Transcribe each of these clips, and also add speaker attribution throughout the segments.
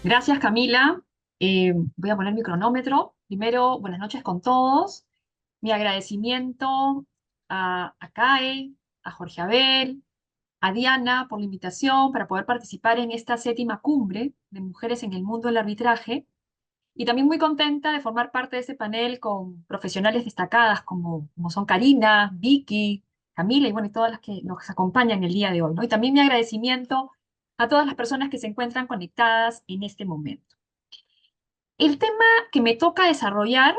Speaker 1: Gracias, Camila. Voy a poner mi cronómetro. Primero, buenas noches con todos. Mi agradecimiento a CAE, a Jorge Abel, a Diana por la invitación para poder participar en esta séptima cumbre de mujeres en el mundo del arbitraje. Y también muy contenta de formar parte de ese panel con profesionales destacadas como son Karina, Vicky, Camila y bueno, y todas las que nos acompañan el día de hoy, ¿no? Y también mi agradecimiento a todas las personas que se encuentran conectadas en este momento. El tema que me toca desarrollar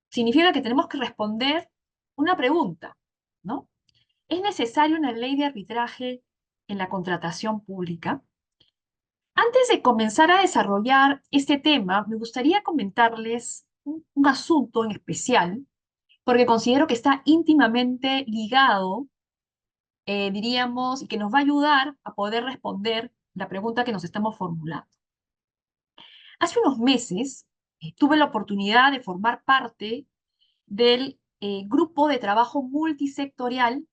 Speaker 1: significa que tenemos que responder una pregunta, ¿no? ¿Es necesaria una ley de arbitraje en la contratación pública? Antes de comenzar a desarrollar este tema, me gustaría comentarles un asunto en especial, porque considero que está íntimamente ligado, diríamos, y que nos va a ayudar a poder responder la pregunta que nos estamos formulando. Hace unos meses tuve la oportunidad de formar parte del grupo de trabajo multisectorial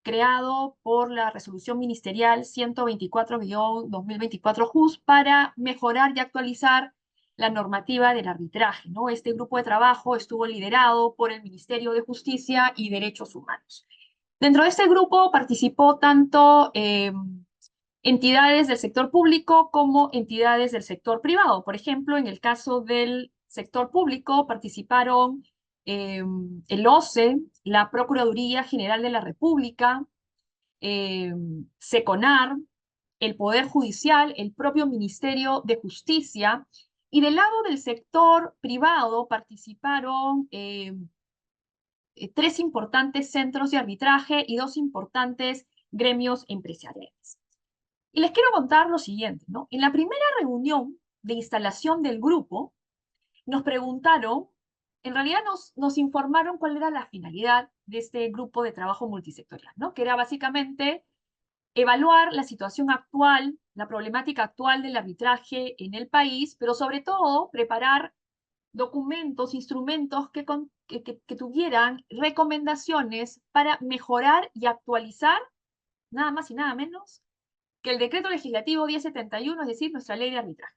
Speaker 1: creado por la Resolución Ministerial 124-2024 JUS para mejorar y actualizar la normativa del arbitraje, ¿no? Este grupo de trabajo estuvo liderado por el Ministerio de Justicia y Derechos Humanos. Dentro de este grupo participó tanto entidades del sector público como entidades del sector privado. Por ejemplo, en el caso del sector público participaron el OCE, la Procuraduría General de la República, eh, SECONAR, el Poder Judicial, el propio Ministerio de Justicia, y del lado del sector privado participaron tres importantes centros de arbitraje y dos importantes gremios empresariales. Y les quiero contar lo siguiente, ¿no? En la primera reunión de instalación del grupo, nos preguntaron, en realidad nos informaron cuál era la finalidad de este grupo de trabajo multisectorial, ¿no? Que era básicamente evaluar la situación actual, la problemática actual del arbitraje en el país, pero sobre todo preparar documentos, instrumentos que tuvieran recomendaciones para mejorar y actualizar, nada más y nada menos, que el decreto legislativo 1071, es decir, nuestra ley de arbitraje.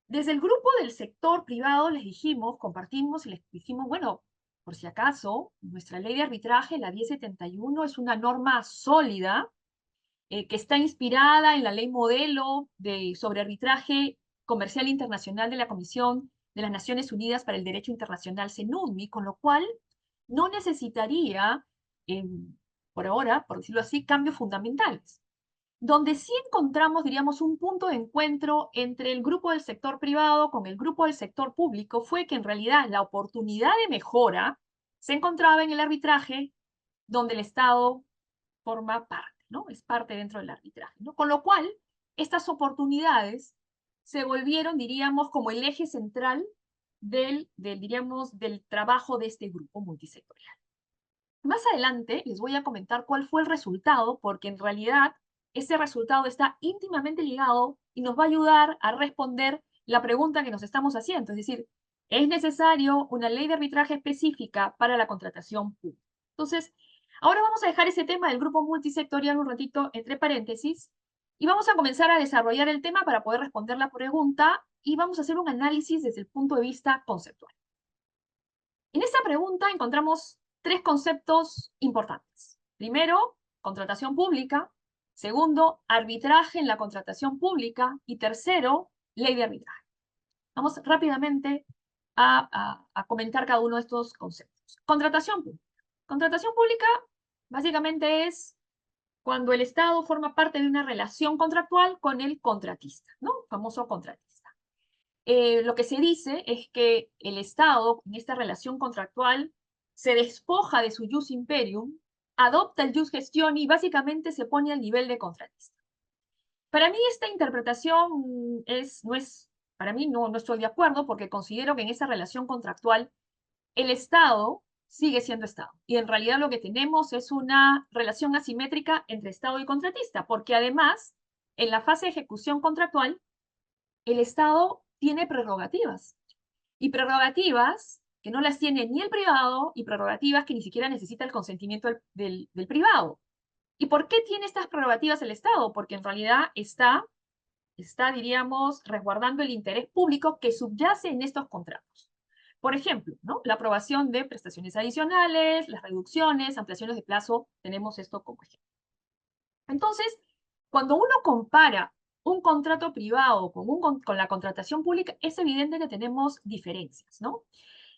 Speaker 1: Desde el grupo del sector privado les dijimos, compartimos y les dijimos, bueno, por si acaso, nuestra ley de arbitraje, la 1071, es una norma sólida que está inspirada en la ley modelo sobre arbitraje comercial internacional de la Comisión de las Naciones Unidas para el Derecho Internacional, CENUNMI, con lo cual no necesitaría, eh, por ahora, por decirlo así, cambios fundamentales. Donde sí encontramos, diríamos, un punto de encuentro entre el grupo del sector privado con el grupo del sector público fue que en realidad la oportunidad de mejora se encontraba en el arbitraje donde el Estado forma parte, ¿no? Es parte dentro del arbitraje, ¿no? Con lo cual, estas oportunidades se volvieron, diríamos, como el eje central diríamos, del trabajo de este grupo multisectorial. Más adelante les voy a comentar cuál fue el resultado, porque en realidad ese resultado está íntimamente ligado y nos va a ayudar a responder la pregunta que nos estamos haciendo. Es decir, ¿es necesario una ley de arbitraje específica para la contratación pública? Entonces, ahora vamos a dejar ese tema del grupo multisectorial un ratito entre paréntesis y vamos a comenzar a desarrollar el tema para poder responder la pregunta y vamos a hacer un análisis desde el punto de vista conceptual. En esta pregunta encontramos tres conceptos importantes. Primero, contratación pública. Segundo, arbitraje en la contratación pública. Y tercero, ley de arbitraje. Vamos rápidamente a comentar cada uno de estos conceptos. Contratación pública. Contratación pública básicamente es cuando el Estado forma parte de una relación contractual con el contratista, ¿no? Famoso contratista. Lo que se dice es que el Estado, en esta relación contractual, se despoja de su jus imperium, adopta el jus gestioni y básicamente se pone al nivel de contratista. Para mí esta interpretación para mí no estoy de acuerdo porque considero que en esa relación contractual el Estado sigue siendo Estado. Y en realidad lo que tenemos es una relación asimétrica entre Estado y contratista, porque además, en la fase de ejecución contractual, el Estado tiene prerrogativas. Y prerrogativas que no las tiene ni el privado y prerrogativas que ni siquiera necesita el consentimiento del privado. ¿Y por qué tiene estas prerrogativas el Estado? Porque en realidad está está, diríamos, resguardando el interés público que subyace en estos contratos. Por ejemplo, ¿no? La aprobación de prestaciones adicionales, las reducciones, ampliaciones de plazo, tenemos esto como ejemplo. Entonces, cuando uno compara un contrato privado con la contratación pública, es evidente que tenemos diferencias, ¿no?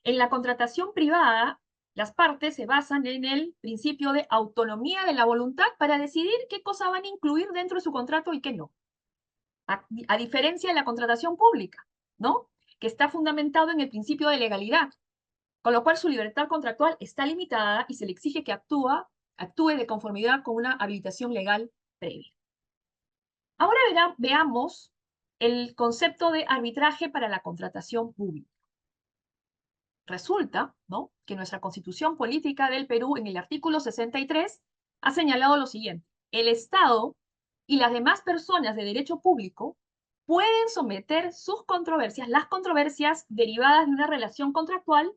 Speaker 1: En la contratación privada, las partes se basan en el principio de autonomía de la voluntad para decidir qué cosa van a incluir dentro de su contrato y qué no. A diferencia de la contratación pública, ¿no? Que está fundamentado en el principio de legalidad, con lo cual su libertad contractual está limitada y se le exige que actúe de conformidad con una habilitación legal previa. Ahora veamos el concepto de arbitraje para la contratación pública. Resulta, ¿no?, que nuestra Constitución Política del Perú, en el artículo 63, ha señalado lo siguiente: el Estado y las demás personas de derecho público pueden someter sus controversias, las controversias derivadas de una relación contractual,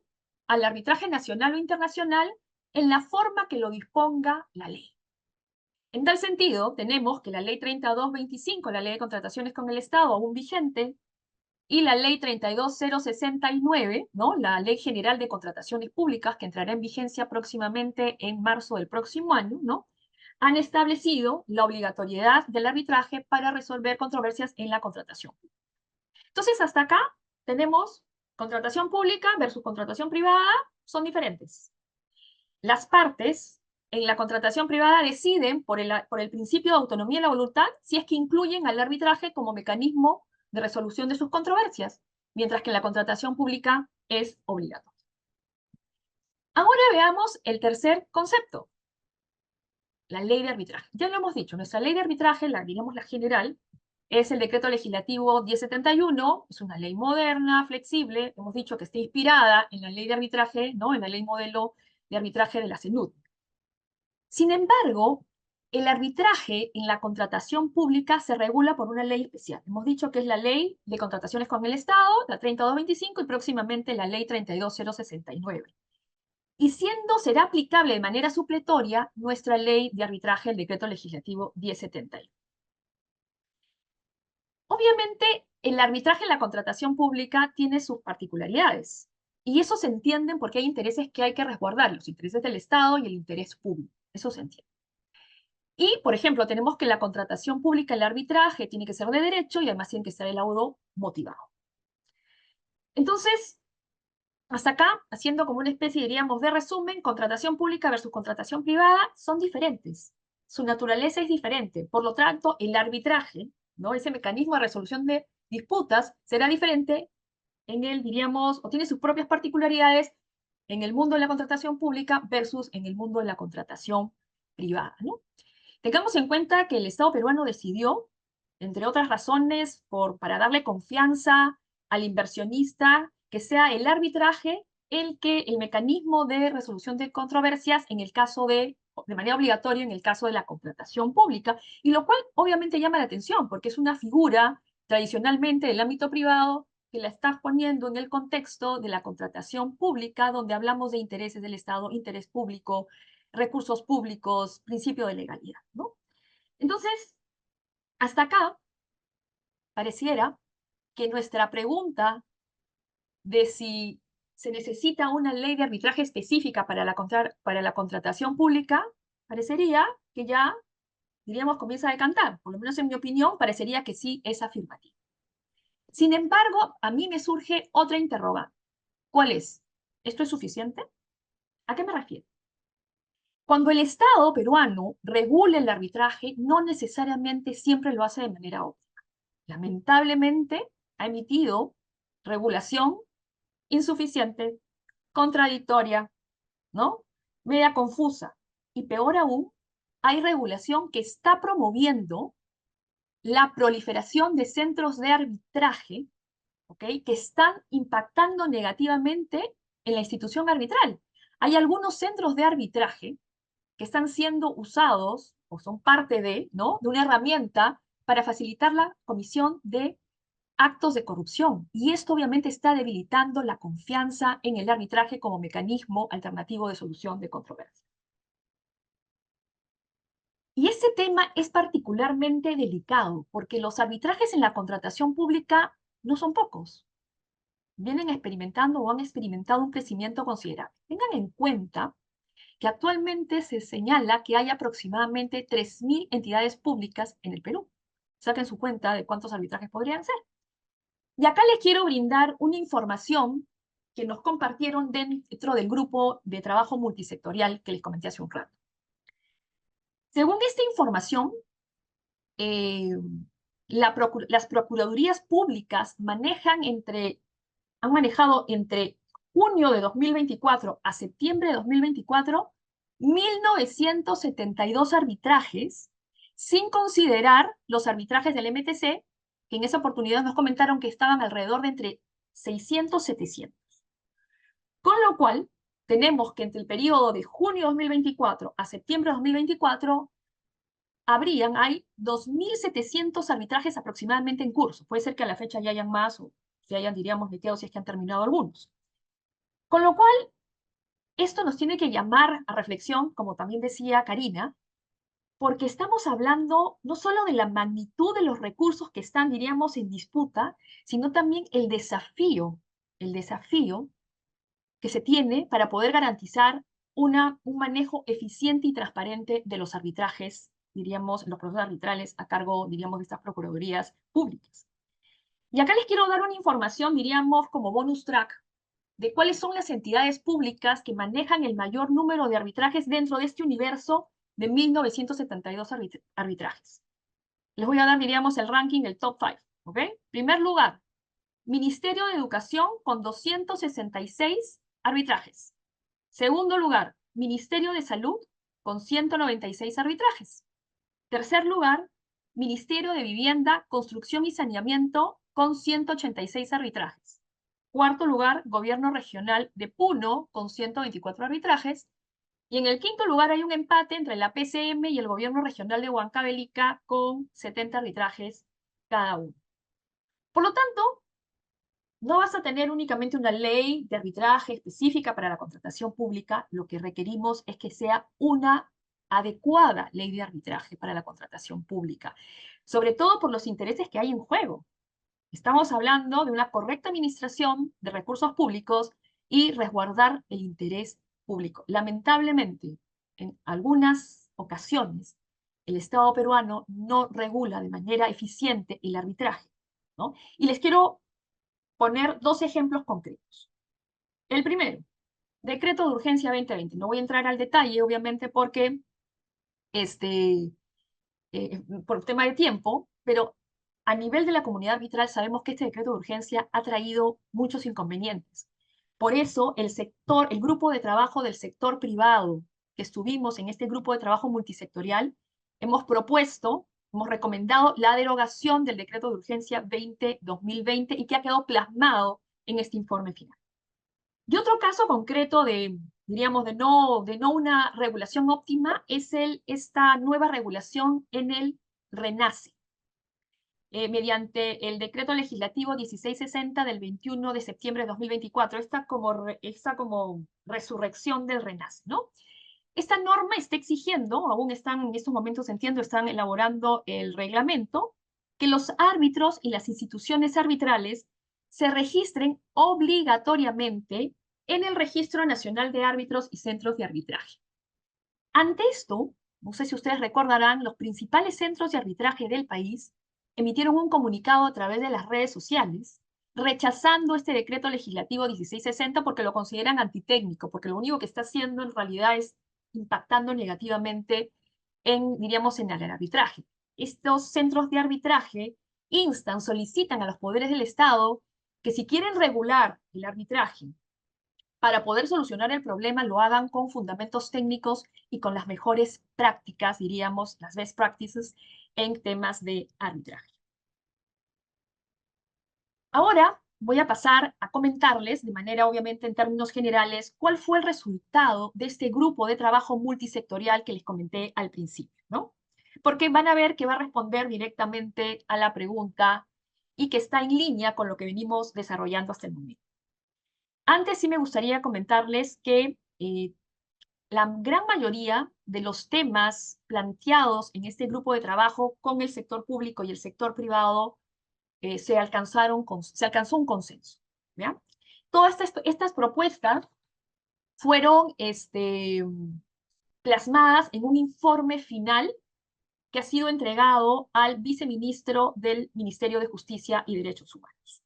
Speaker 1: al arbitraje nacional o internacional en la forma que lo disponga la ley. En tal sentido, tenemos que la Ley 3225, la Ley de Contrataciones con el Estado, aún vigente, y la Ley 32069, ¿no?, la Ley General de Contrataciones Públicas, que entrará en vigencia próximamente en marzo del próximo año, ¿no?, han establecido la obligatoriedad del arbitraje para resolver controversias en la contratación. Entonces, hasta acá tenemos contratación pública versus contratación privada, son diferentes. Las partes en la contratación privada deciden por el principio de autonomía de la voluntad si es que incluyen al arbitraje como mecanismo de resolución de sus controversias, mientras que en la contratación pública es obligatorio. Ahora veamos el tercer concepto, la ley de arbitraje. Ya lo hemos dicho, nuestra ley de arbitraje, digamos la general, es el decreto legislativo 1071, es una ley moderna, flexible, hemos dicho que está inspirada en la ley de arbitraje, ¿no?, en la ley modelo de arbitraje de la CNUD. Sin embargo, el arbitraje en la contratación pública se regula por una ley especial. Hemos dicho que es la Ley de Contrataciones con el Estado, la 3225, y próximamente la Ley 32069. Y será aplicable de manera supletoria nuestra Ley de Arbitraje, el Decreto Legislativo 1071. Obviamente, el arbitraje en la contratación pública tiene sus particularidades. Y eso se entiende porque hay intereses que hay que resguardar, los intereses del Estado y el interés público. Eso se entiende. Y, por ejemplo, tenemos que la contratación pública, el arbitraje, tiene que ser de derecho y además tiene que estar el laudo motivado. Entonces, hasta acá, haciendo como una especie, diríamos, de resumen, contratación pública versus contratación privada son diferentes. Su naturaleza es diferente. Por lo tanto, el arbitraje, ¿no?, ese mecanismo de resolución de disputas, será diferente en el, diríamos, o tiene sus propias particularidades en el mundo de la contratación pública versus en el mundo de la contratación privada, ¿no? Tengamos en cuenta que el Estado peruano decidió, entre otras razones, para darle confianza al inversionista, que sea el arbitraje el mecanismo de resolución de controversias en el caso de manera obligatoria en el caso de la contratación pública, y lo cual obviamente llama la atención, porque es una figura tradicionalmente del ámbito privado que la estás poniendo en el contexto de la contratación pública, donde hablamos de intereses del Estado, interés público, recursos públicos, principio de legalidad, ¿no? Entonces, hasta acá, pareciera que nuestra pregunta de si se necesita una ley de arbitraje específica para la contratación pública, parecería que ya, diríamos, comienza a decantar. Por lo menos en mi opinión, parecería que sí es afirmativo. Sin embargo, a mí me surge otra interrogante. ¿Cuál es? ¿Esto es suficiente? ¿A qué me refiero? Cuando el Estado peruano regula el arbitraje, no necesariamente siempre lo hace de manera óptima. Lamentablemente, ha emitido regulación insuficiente, contradictoria, ¿no?, media confusa. Y peor aún, hay regulación que está promoviendo la proliferación de centros de arbitraje, ¿ok?, que están impactando negativamente en la institución arbitral. Hay algunos centros de arbitraje que están siendo usados o son parte de, ¿no?, de una herramienta para facilitar la comisión de actos de corrupción. Y esto obviamente está debilitando la confianza en el arbitraje como mecanismo alternativo de solución de controversias. Y este tema es particularmente delicado porque los arbitrajes en la contratación pública no son pocos. Vienen experimentando o han experimentado un crecimiento considerable. Tengan en cuenta que actualmente se señala que hay aproximadamente 3.000 entidades públicas en el Perú. Saquen su cuenta de cuántos arbitrajes podrían ser. Y acá les quiero brindar una información que nos compartieron dentro del grupo de trabajo multisectorial que les comenté hace un rato. Según esta información, las procuradurías públicas han manejado entre junio de 2024 a septiembre de 2024 1.972 arbitrajes, sin considerar los arbitrajes del MTC, que en esa oportunidad nos comentaron que estaban alrededor de entre 600 y 700. Con lo cual, tenemos que entre el periodo de junio de 2024 a septiembre de 2024 hay 2.700 arbitrajes aproximadamente en curso. Puede ser que a la fecha ya hayan más o se hayan, diríamos, neteado si es que han terminado algunos. Con lo cual, esto nos tiene que llamar a reflexión, como también decía Karina, porque estamos hablando no solo de la magnitud de los recursos que están, diríamos, en disputa, sino también el desafío que se tiene para poder garantizar un manejo eficiente y transparente de los arbitrajes, diríamos, los procesos arbitrales a cargo, diríamos, de estas procuradurías públicas. Y acá les quiero dar una información, diríamos, como bonus track, de cuáles son las entidades públicas que manejan el mayor número de arbitrajes dentro de este universo de 1.972 arbitrajes. Les voy a dar, diríamos, el ranking, el top 5, ¿ok? Primer lugar, Ministerio de Educación con 266 arbitrajes. Segundo lugar, Ministerio de Salud con 196 arbitrajes. Tercer lugar, Ministerio de Vivienda, Construcción y Saneamiento con 186 arbitrajes. Cuarto lugar, Gobierno Regional de Puno con 124 arbitrajes. Y en el quinto lugar hay un empate entre la PCM y el Gobierno Regional de Huancavelica con 70 arbitrajes cada uno. Por lo tanto, no vas a tener únicamente una ley de arbitraje específica para la contratación pública, lo que requerimos es que sea una adecuada ley de arbitraje para la contratación pública, sobre todo por los intereses que hay en juego. Estamos hablando de una correcta administración de recursos públicos y resguardar el interés público. Lamentablemente, en algunas ocasiones, el Estado peruano no regula de manera eficiente el arbitraje, ¿no? Y les quiero poner dos ejemplos concretos. El primero, Decreto de Urgencia 2020. No voy a entrar al detalle, obviamente, porque por tema de tiempo, pero a nivel de la comunidad arbitral sabemos que este decreto de urgencia ha traído muchos inconvenientes. Por eso el grupo de trabajo del sector privado, que estuvimos en este grupo de trabajo multisectorial, hemos recomendado la derogación del decreto de urgencia 2020 y que ha quedado plasmado en este informe final. Y otro caso concreto diríamos, de no una regulación óptima es esta nueva regulación en el RENACE, mediante el decreto legislativo 1660 del 21 de septiembre de 2024, esta como resurrección del RENACE, ¿no? Esta norma está exigiendo, aún están en estos momentos, entiendo, están elaborando el reglamento, que los árbitros y las instituciones arbitrales se registren obligatoriamente en el Registro Nacional de Árbitros y Centros de Arbitraje. Ante esto, no sé si ustedes recordarán, los principales centros de arbitraje del país emitieron un comunicado a través de las redes sociales rechazando este decreto legislativo 1660 porque lo consideran antitécnico, porque lo único que está haciendo en realidad es impactando negativamente diríamos, en el arbitraje. Estos centros de arbitraje solicitan a los poderes del Estado que si quieren regular el arbitraje para poder solucionar el problema, lo hagan con fundamentos técnicos y con las mejores prácticas, diríamos, las best practices en temas de arbitraje. Ahora voy a pasar a comentarles, de manera obviamente en términos generales, cuál fue el resultado de este grupo de trabajo multisectorial que les comenté al principio, ¿no? Porque van a ver que va a responder directamente a la pregunta y que está en línea con lo que venimos desarrollando hasta el momento. Antes sí me gustaría comentarles que la gran mayoría de los temas planteados en este grupo de trabajo con el sector público y el sector privado se alcanzó un consenso. ¿Ya? Todas estas propuestas fueron plasmadas en un informe final que ha sido entregado al viceministro del Ministerio de Justicia y Derechos Humanos.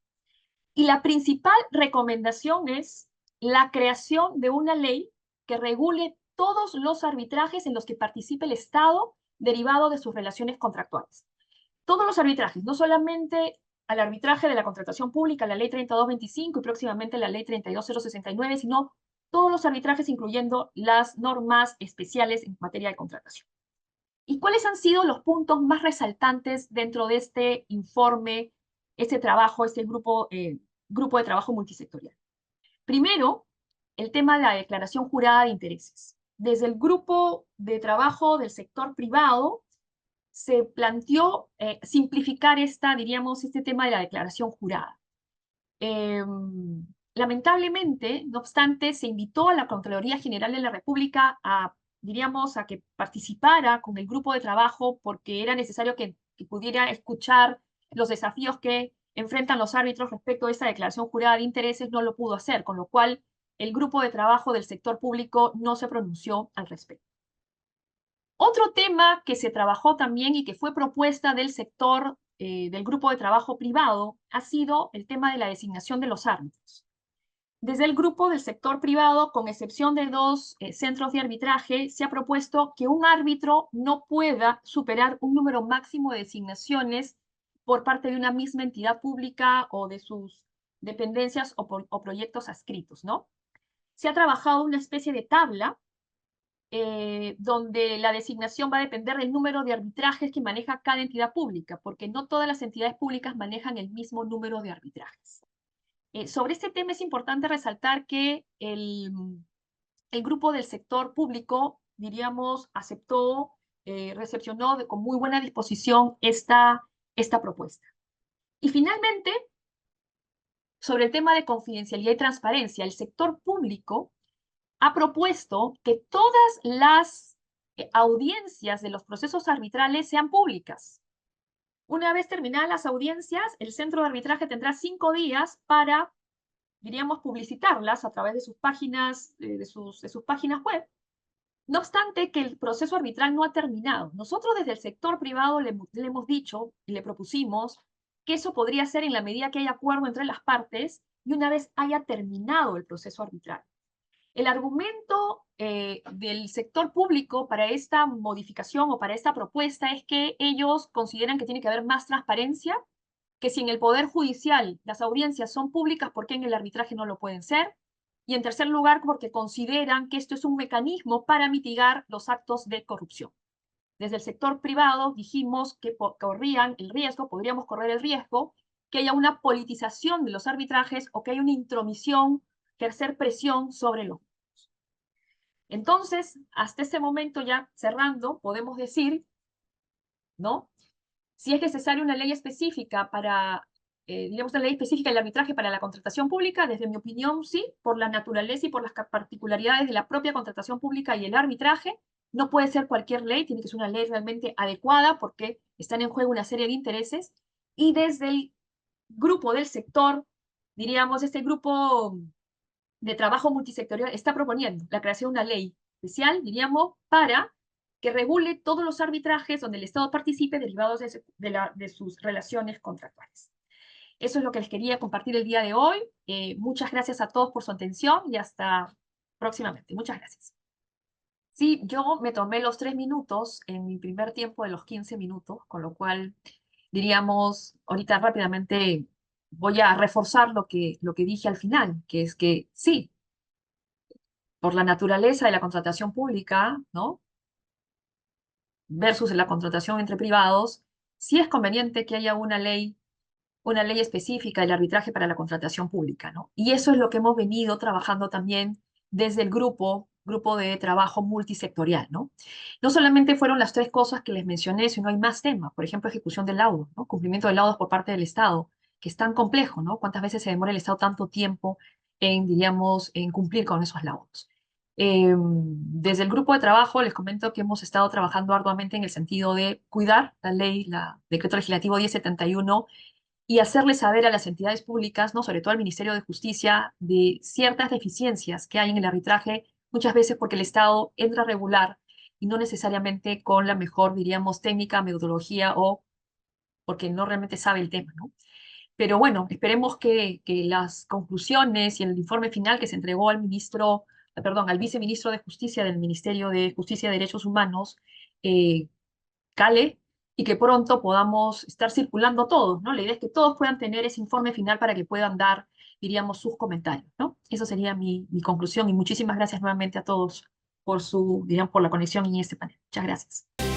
Speaker 1: Y la principal recomendación es la creación de una ley que regule todos los arbitrajes en los que participe el Estado derivado de sus relaciones contractuales. Todos los arbitrajes, no solamente al arbitraje de la contratación pública, la ley 3225 y próximamente la ley 32069, sino todos los arbitrajes incluyendo las normas especiales en materia de contratación. ¿Y cuáles han sido los puntos más resaltantes dentro de este informe, este trabajo, este grupo de trabajo multisectorial? Primero, el tema de la declaración jurada de intereses. Desde el grupo de trabajo del sector privado se planteó simplificar diríamos, este tema de la declaración jurada. Lamentablemente, no obstante, se invitó a la Contraloría General de la República diríamos, a que participara con el grupo de trabajo porque era necesario que pudiera escuchar los desafíos que enfrentan los árbitros respecto a esta declaración jurada de intereses. No lo pudo hacer, con lo cual el grupo de trabajo del sector público no se pronunció al respecto. Otro tema que se trabajó también y que fue propuesta del sector, del grupo de trabajo privado, ha sido el tema de la designación de los árbitros. Desde el grupo del sector privado, con excepción de dos centros de arbitraje, se ha propuesto que un árbitro no pueda superar un número máximo de designaciones por parte de una misma entidad pública o de sus dependencias o proyectos adscritos, ¿no? Se ha trabajado una especie de tabla donde la designación va a depender del número de arbitrajes que maneja cada entidad pública, porque no todas las entidades públicas manejan el mismo número de arbitrajes. Sobre este tema es importante resaltar que el grupo del sector público, diríamos, aceptó, recepcionó con muy buena disposición esta propuesta. Y finalmente, sobre el tema de confidencialidad y transparencia, el sector público ha propuesto que todas las audiencias de los procesos arbitrales sean públicas. Una vez terminadas las audiencias, el centro de arbitraje tendrá 5 días para, diríamos, publicitarlas a través de sus páginas, de sus páginas web. No obstante que el proceso arbitral no ha terminado. Nosotros desde el sector privado le hemos dicho y le propusimos que eso podría ser en la medida que haya acuerdo entre las partes y una vez haya terminado el proceso arbitral. El argumento del sector público para esta modificación o para esta propuesta es que ellos consideran que tiene que haber más transparencia, que si en el Poder Judicial las audiencias son públicas, ¿por qué en el arbitraje no lo pueden ser? Y en tercer lugar, porque consideran que esto es un mecanismo para mitigar los actos de corrupción. Desde el sector privado dijimos que podríamos correr el riesgo, que haya una politización de los arbitrajes o que haya una intromisión, ejercer presión sobre los jueces. Entonces, hasta este momento ya cerrando, podemos decir, ¿no? Si es necesaria una ley específica para, digamos, una ley específica del arbitraje para la contratación pública, desde mi opinión, sí, por la naturaleza y por las particularidades de la propia contratación pública y el arbitraje. No puede ser cualquier ley, tiene que ser una ley realmente adecuada porque están en juego una serie de intereses. Y desde el grupo del sector, diríamos, este grupo de trabajo multisectorial está proponiendo la creación de una ley especial, diríamos, para que regule todos los arbitrajes donde el Estado participe derivados de sus relaciones contractuales. Eso es lo que les quería compartir el día de hoy. Muchas gracias a todos por su atención y hasta próximamente. Muchas gracias. Sí, yo me tomé los 3 minutos en mi primer tiempo de los 15 minutos, con lo cual, diríamos, ahorita rápidamente voy a reforzar lo que dije al final, que es que sí, por la naturaleza de la contratación pública, ¿no? Versus la contratación entre privados, sí es conveniente que haya una ley específica del arbitraje para la contratación pública, ¿no? Y eso es lo que hemos venido trabajando también desde el grupo de trabajo multisectorial, ¿no? No solamente fueron las 3 cosas que les mencioné, sino hay más temas, por ejemplo, ejecución de laudos, ¿no? Cumplimiento de laudos por parte del Estado, que es tan complejo, ¿no? ¿Cuántas veces se demora el Estado tanto tiempo en, diríamos, en cumplir con esos laudos? Desde el grupo de trabajo les comento que hemos estado trabajando arduamente en el sentido de cuidar la ley, la Decreto Legislativo 1071, y hacerle saber a las entidades públicas, ¿no? Sobre todo al Ministerio de Justicia, de ciertas deficiencias que hay en el arbitraje, muchas veces porque el Estado entra a regular y no necesariamente con la mejor, diríamos, técnica, metodología o porque no realmente sabe el tema, ¿no? Pero bueno, esperemos que las conclusiones y el informe final que se entregó al ministro, perdón, al viceministro de Justicia del Ministerio de Justicia y Derechos Humanos, eh, cale y que pronto podamos estar circulando todos, ¿no? La idea es que todos puedan tener ese informe final para que puedan dar, diríamos, sus comentarios, ¿no? Eso sería mi conclusión y muchísimas gracias nuevamente a todos por su, digamos, por la conexión en este panel. Muchas gracias.